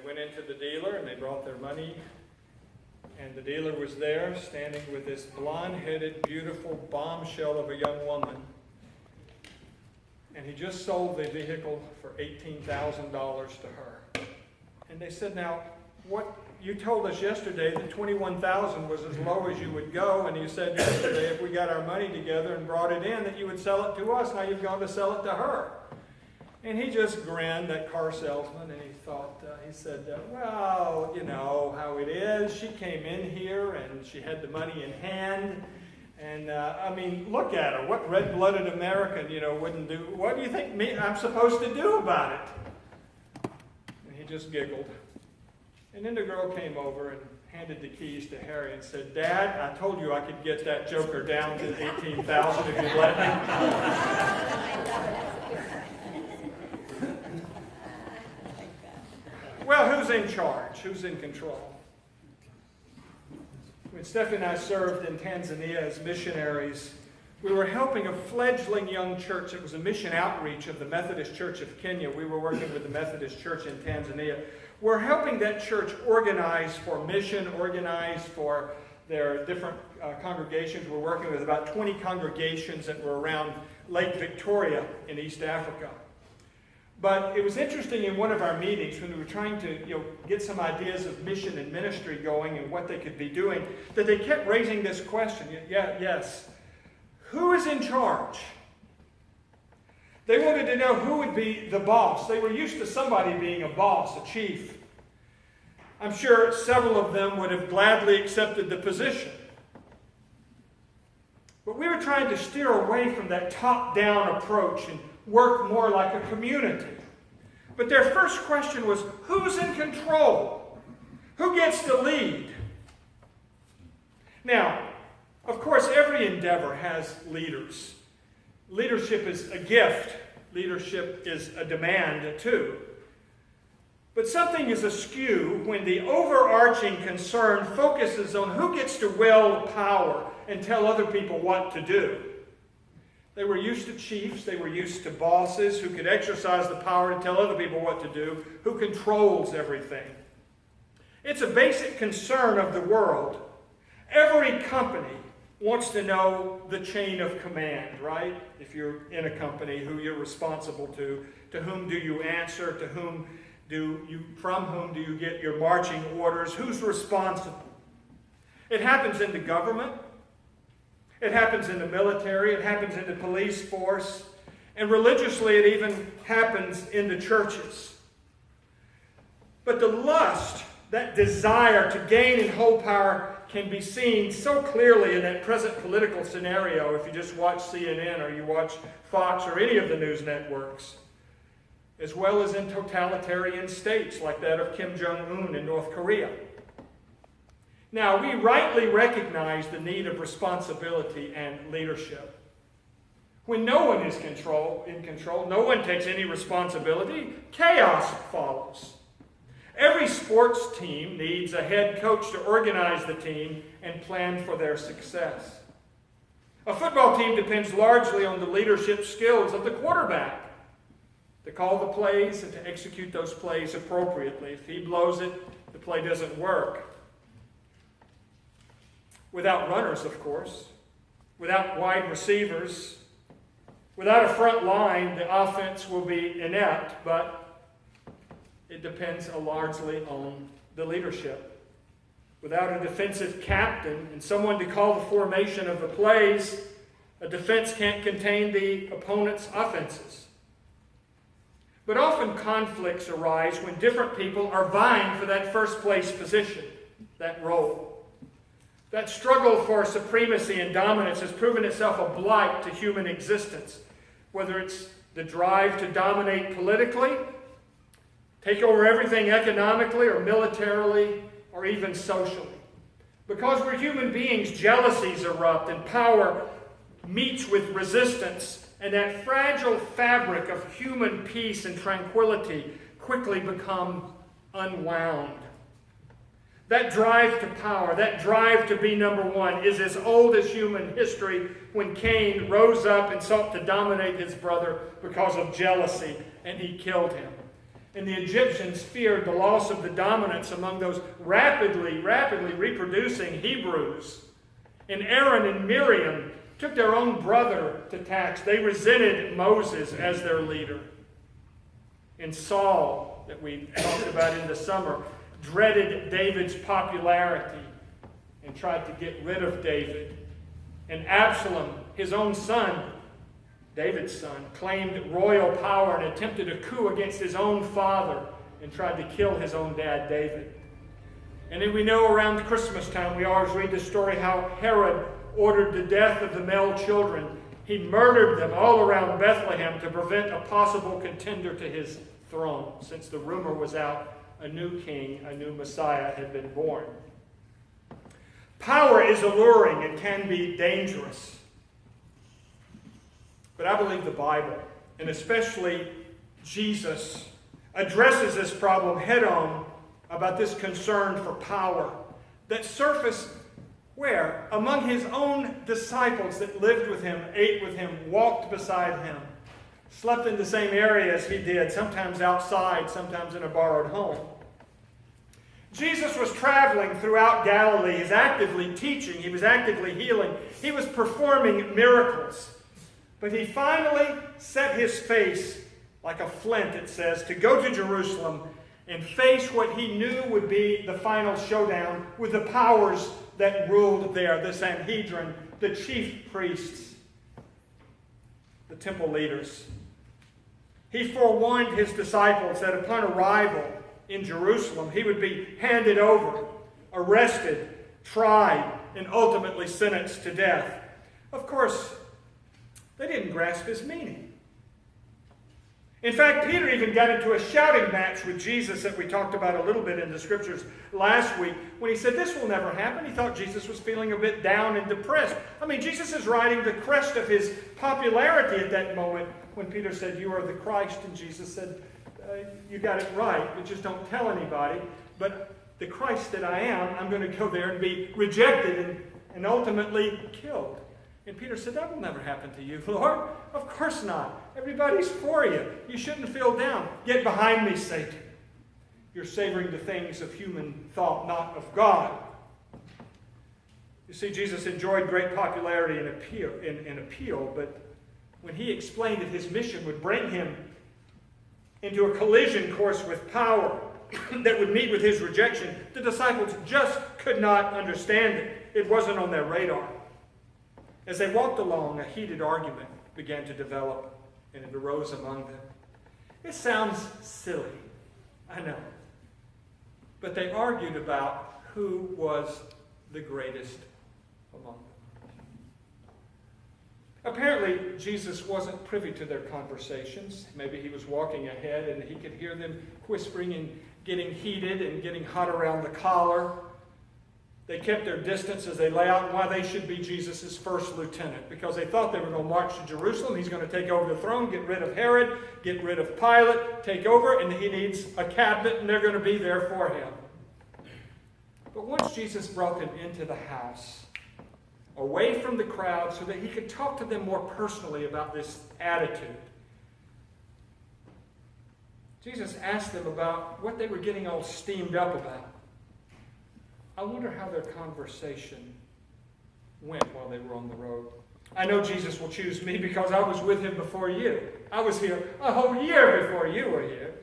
went into the dealer and they brought their money. And the dealer was there, standing with this blonde-headed, beautiful bombshell of a young woman. And he just sold the vehicle for $18,000 to her. And they said, now, what you told us yesterday that $21,000 was as low as you would go, and you said yesterday if we got our money together and brought it in that you would sell it to us. Now you've gone to sell it to her. And he just grinned, that car salesman, and he thought, he said, well, you know how it is. She came in here and she had the money in hand. And I mean, look at her. What red-blooded American, wouldn't do? What do you think I'm supposed to do about it? And he just giggled. And then the girl came over and handed the keys to Harry and said, Dad, I told you I could get that joker down to $18,000 if you'd let me. Well, who's in charge? Who's in control? When Stephanie and I served in Tanzania as missionaries, we were helping a fledgling young church. It was a mission outreach of the Methodist Church of Kenya. We were working with the Methodist Church in Tanzania. We're helping that church organize for mission, organize for their different congregations. We're working with about 20 congregations that were around Lake Victoria in East Africa. But it was interesting in one of our meetings when we were trying to get some ideas of mission and ministry going and what they could be doing, that they kept raising this question, yes, who is in charge? They wanted to know who would be the boss. They were used to somebody being a boss, a chief. I'm sure several of them would have gladly accepted the position. But we were trying to steer away from that top-down approach and work more like a community. But their first question was, who's in control? Who gets to lead? Now, of course, every endeavor has leaders. Leadership is a gift. Leadership is a demand, too. But something is askew when the overarching concern focuses on who gets to wield power and tell other people what to do. They were used to chiefs. They were used to bosses who could exercise the power to tell other people what to do, who controls everything. It's a basic concern of the world. Every company wants to know the chain of command, right? If you're in a company, who you're responsible to whom do you answer, from whom do you get your marching orders, who's responsible? It happens in the government. It happens in the military. It happens in the police force. And religiously, it even happens in the churches. But the lust, that desire to gain and hold power, can be seen so clearly in that present political scenario if you just watch CNN or you watch Fox or any of the news networks, as well as in totalitarian states like that of Kim Jong-un in North Korea. Now, we rightly recognize the need of responsibility and leadership. When no one is in control, no one takes any responsibility, chaos follows. Every sports team needs a head coach to organize the team and plan for their success. A football team depends largely on the leadership skills of the quarterback to call the plays and to execute those plays appropriately. If he blows it, the play doesn't work. Without runners, of course, without wide receivers, without a front line, the offense will be inept, but it depends largely on the leadership. Without a defensive captain and someone to call the formation of the plays, a defense can't contain the opponent's offenses. But often conflicts arise when different people are vying for that first place position, that role. That struggle for supremacy and dominance has proven itself a blight to human existence, whether it's the drive to dominate politically, take over everything economically or militarily, or even socially. Because we're human beings, jealousies erupt and power meets with resistance, and that fragile fabric of human peace and tranquility quickly become unwound. That drive to power, that drive to be number one, is as old as human history, when Cain rose up and sought to dominate his brother because of jealousy, and he killed him. And the Egyptians feared the loss of the dominance among those rapidly reproducing Hebrews. And Aaron and Miriam took their own brother to task. They resented Moses as their leader. And Saul, that we talked about in the summer, dreaded David's popularity and tried to get rid of David. And Absalom, his own son, David's son, claimed royal power and attempted a coup against his own father and tried to kill his own dad, David. And then we know around Christmas time, we always read the story how Herod ordered the death of the male children. He murdered them all around Bethlehem to prevent a possible contender to his throne, since the rumor was out a new king, a new Messiah had been born. Power is alluring and can be dangerous. But I believe the Bible, and especially Jesus, addresses this problem head-on about this concern for power that surfaced where? Among his own disciples that lived with him, ate with him, walked beside him, slept in the same area as he did, sometimes outside, sometimes in a borrowed home. Jesus was traveling throughout Galilee. He was actively teaching. He was actively healing. He was performing miracles. But he finally set his face like a flint, it says, to go to Jerusalem and face what he knew would be the final showdown with the powers that ruled there, the Sanhedrin, the chief priests, the temple leaders. He forewarned his disciples that upon arrival in Jerusalem, he would be handed over, arrested, tried, and ultimately sentenced to death. Of course, they didn't grasp his meaning. In fact, Peter even got into a shouting match with Jesus that we talked about a little bit in the scriptures last week when he said this will never happen. He thought Jesus was feeling a bit down and depressed. I mean, Jesus is riding the crest of his popularity at that moment when Peter said, "You are the Christ," and Jesus said, "You got it right, but just don't tell anybody. But the Christ that I am, I'm going to go there and be rejected and ultimately killed." And Peter said, "That will never happen to you, Lord. Of course not. Everybody's for you. You shouldn't feel down. Get behind me, Satan. You're savoring the things of human thought, not of God." You see, Jesus enjoyed great popularity and appeal, but when he explained that his mission would bring him into a collision course with power that would meet with his rejection, the disciples just could not understand it. It wasn't on their radar. As they walked along, a heated argument began to develop, and it arose among them. It sounds silly, I know. But they argued about who was the greatest among them. Apparently, Jesus wasn't privy to their conversations. Maybe he was walking ahead and he could hear them whispering and getting heated and getting hot around the collar. They kept their distance as they lay out why they should be Jesus' first lieutenant, because they thought they were going to march to Jerusalem. He's going to take over the throne, get rid of Herod, get rid of Pilate, take over, and he needs a cabinet, and they're going to be there for him. But once Jesus brought them into the house, away from the crowd, so that he could talk to them more personally about this attitude, Jesus asked them about what they were getting all steamed up about. I wonder how their conversation went while they were on the road. I know Jesus will choose me because I was with him before you. I was here a whole year before you were here.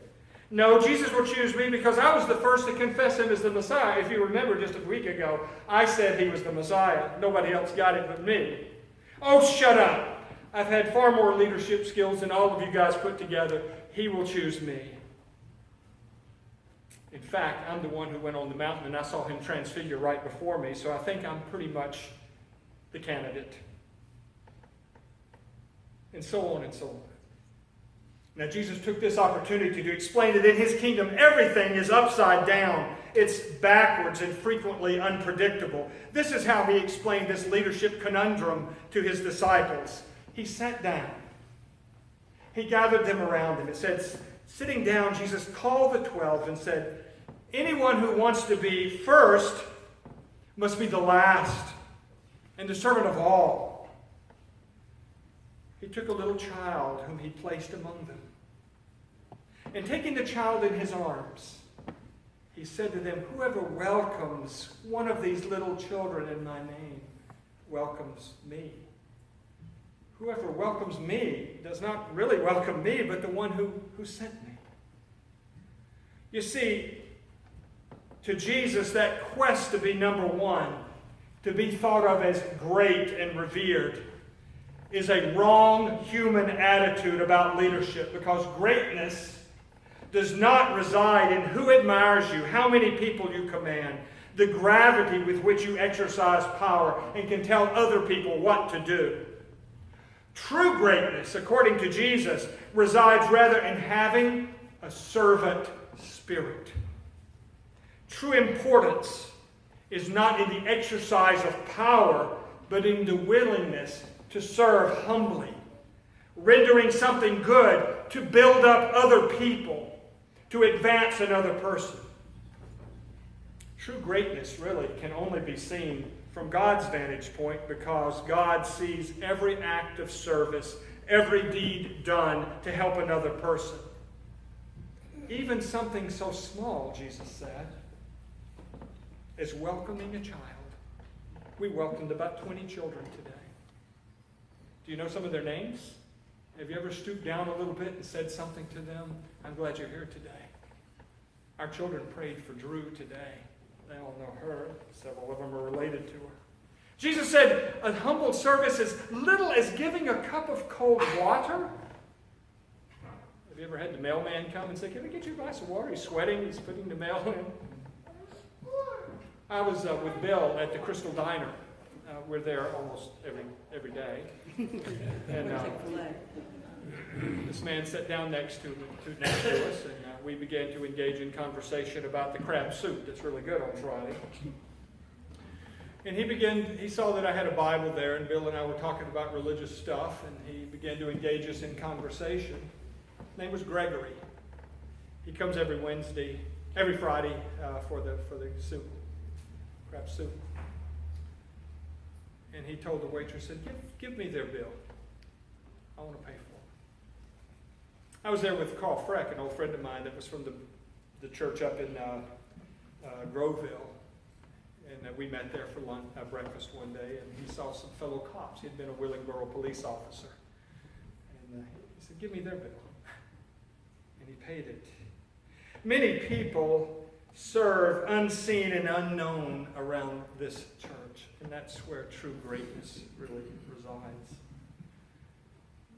No, Jesus will choose me because I was the first to confess him as the Messiah. If you remember just a week ago, I said he was the Messiah. Nobody else got it but me. Oh, shut up. I've had far more leadership skills than all of you guys put together. He will choose me. In fact, I'm the one who went on the mountain and I saw him transfigure right before me, so I think I'm pretty much the candidate. And so on and so on. Now, Jesus took this opportunity to explain that in his kingdom, everything is upside down. It's backwards and frequently unpredictable. This is how he explained this leadership conundrum to his disciples. He sat down. He gathered them around him. It says, sitting down, Jesus called the 12 and said, "Anyone who wants to be first must be the last and the servant of all." He took a little child whom he placed among them. And taking the child in his arms, he said to them, "Whoever welcomes one of these little children in my name welcomes me. Whoever welcomes me does not really welcome me, but the one who sent me." You see, to Jesus, that quest to be number one, to be thought of as great and revered, is a wrong human attitude about leadership, because greatness does not reside in who admires you, how many people you command, the gravity with which you exercise power and can tell other people what to do. True greatness, according to Jesus, resides rather in having a servant spirit. True importance is not in the exercise of power, but in the willingness to serve humbly, rendering something good to build up other people, to advance another person. True greatness really can only be seen from God's vantage point, because God sees every act of service, every deed done to help another person. Even something so small, Jesus said, as welcoming a child. We welcomed about 20 children today. Do you know some of their names? Have you ever stooped down a little bit and said something to them? I'm glad you're here today. Our children prayed for Drew today. They all know her. Several of them are related to her. Jesus said a humble service is little as giving a cup of cold water. Have you ever had the mailman come and say, "Can we get you a glass of water?" He's sweating. He's putting the mail in. I was with Bill at the Crystal Diner. We're there almost every day. And this man sat down next to us, and we began to engage in conversation about the crab soup that's really good on Friday. And he saw that I had a Bible there, and Bill and I were talking about religious stuff, and he began to engage us in conversation. His name was Gregory. He comes every Friday for the soup, crab soup. And he told the waitress, said, give me their bill. I want to pay for it. I was there with Carl Freck, an old friend of mine that was from the church up in Groveville. And we met there for breakfast one day, and he saw some fellow cops. He had been a Willingboro police officer. And he said, "Give me their bill." And he paid it. Many people serve unseen and unknown around this church, and that's where true greatness really resides.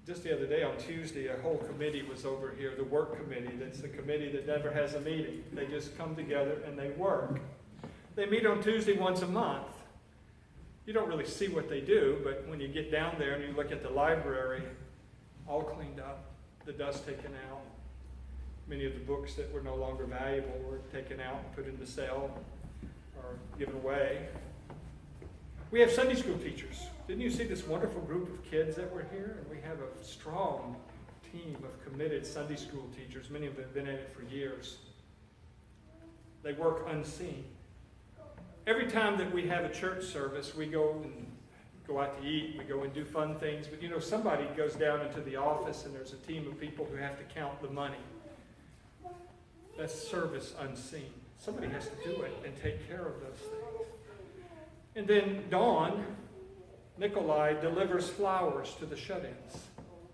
Just the other day on Tuesday, a whole committee was over here, the work committee. That's the committee that never has a meeting. They just come together and they work. They meet on Tuesday once a month. You don't really see what they do, but when you get down there and you look at the library, all cleaned up, the dust taken out. Many of the books that were no longer valuable were taken out and put into sale or given away. We have Sunday school teachers. Didn't you see this wonderful group of kids that were here? And we have a strong team of committed Sunday school teachers. Many of them have been at it for years. They work unseen. Every time that we have a church service, we go out to eat, we go and do fun things, but somebody goes down into the office and there's a team of people who have to count the money. That's service unseen. Somebody has to do it and take care of those things. And then Dawn, Nikolai, delivers flowers to the shut-ins,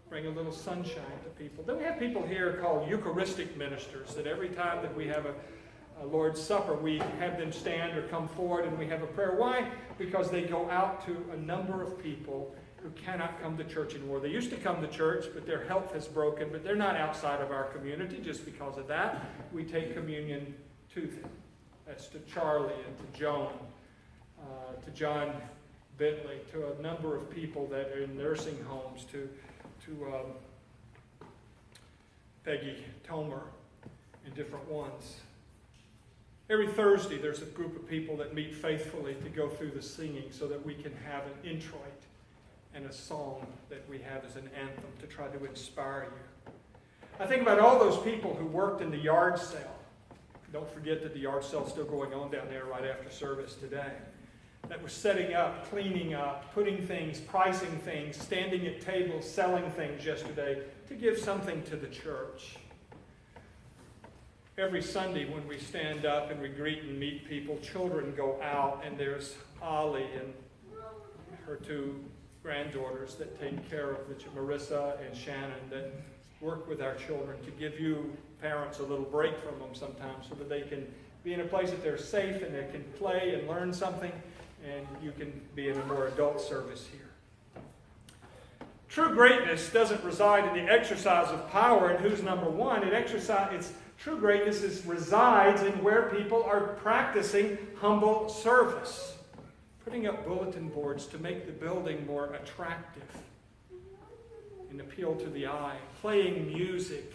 bring a little sunshine to people. Then we have people here called Eucharistic ministers, that every time that we have a Lord's Supper, we have them stand or come forward and we have a prayer. Why? Because they go out to a number of people who cannot come to church anymore. They used to come to church, but their health has broken, but they're not outside of our community. Just because of that, we take communion to them. That's to Charlie and to Joan, to John Bentley, to a number of people that are in nursing homes, to Peggy Tomer, and different ones. Every Thursday, there's a group of people that meet faithfully to go through the singing so that we can have an introit and a song that we have as an anthem to try to inspire you. I think about all those people who worked in the yard sale. Don't forget that the yard sale is still going on down there right after service today. That was setting up, cleaning up, putting things, pricing things, standing at tables, selling things yesterday to give something to the church. every Sunday when we stand up and we greet and meet people, children go out, and there's Holly and her two granddaughters that take care of Marissa and Shannon, that work with our children to give you parents a little break from them sometimes so that they can be in a place that they're safe and they can play and learn something, and you can be in a more adult service here. True greatness doesn't reside in the exercise of power and who's number one. True greatness resides in where people are practicing humble service. Putting up bulletin boards to make the building more attractive and appeal to the eye. Playing music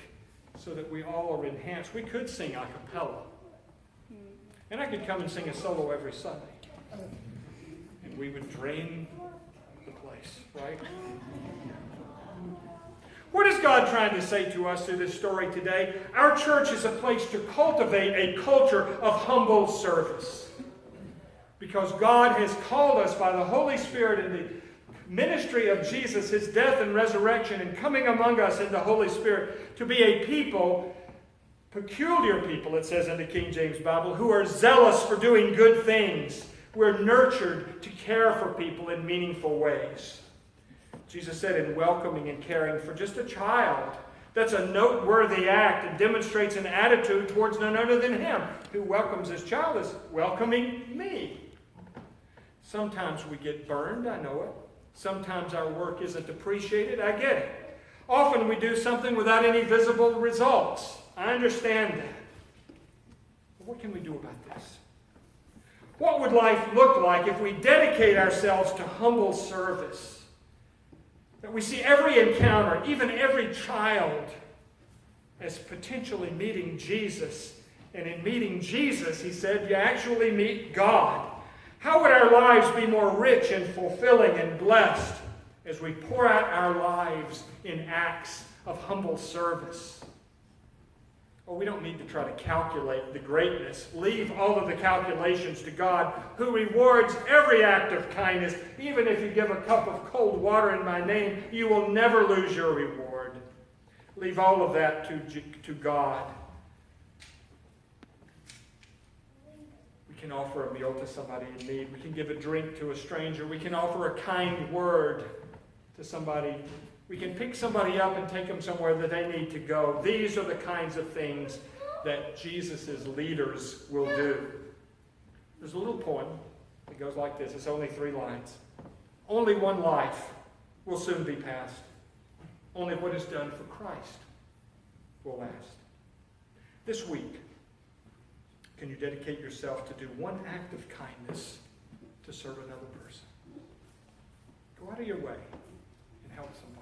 so that we all are enhanced. We could sing a cappella. And I could come and sing a solo every Sunday. And we would drain the place, right? What is God trying to say to us through this story today? Our church is a place to cultivate a culture of humble service. Because God has called us by the Holy Spirit in the ministry of Jesus, his death and resurrection, and coming among us in the Holy Spirit, to be a people, peculiar people, it says in the King James Bible, who are zealous for doing good things. We're nurtured to care for people in meaningful ways. Jesus said in welcoming and caring for just a child, that's a noteworthy act and demonstrates an attitude towards none other than him. Who welcomes his child is welcoming me. Sometimes we get burned, I know it. Sometimes our work isn't appreciated, I get it. Often we do something without any visible results. I understand that. But what can we do about this? What would life look like if we dedicate ourselves to humble service? That we see every encounter, even every child, as potentially meeting Jesus. And in meeting Jesus, he said, you actually meet God. How would our lives be more rich and fulfilling and blessed as we pour out our lives in acts of humble service? Well, we don't need to try to calculate the greatness. Leave all of the calculations to God, who rewards every act of kindness. Even if you give a cup of cold water in my name, you will never lose your reward. Leave all of that to God. We can offer a meal to somebody in need. We can give a drink to a stranger. We can offer a kind word to somebody. We can pick somebody up and take them somewhere that they need to go. These are the kinds of things that Jesus' leaders will do. There's a little poem that goes like this. It's only 3 lines. Only one life will soon be past. Only what is done for Christ will last. This week, can you dedicate yourself to do one act of kindness to serve another person? Go out of your way and help somebody.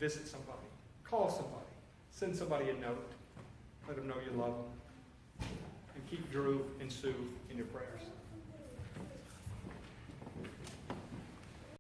Visit somebody. Call somebody. Send somebody a note. Let them know you love them. And keep Drew and Sue in your prayers.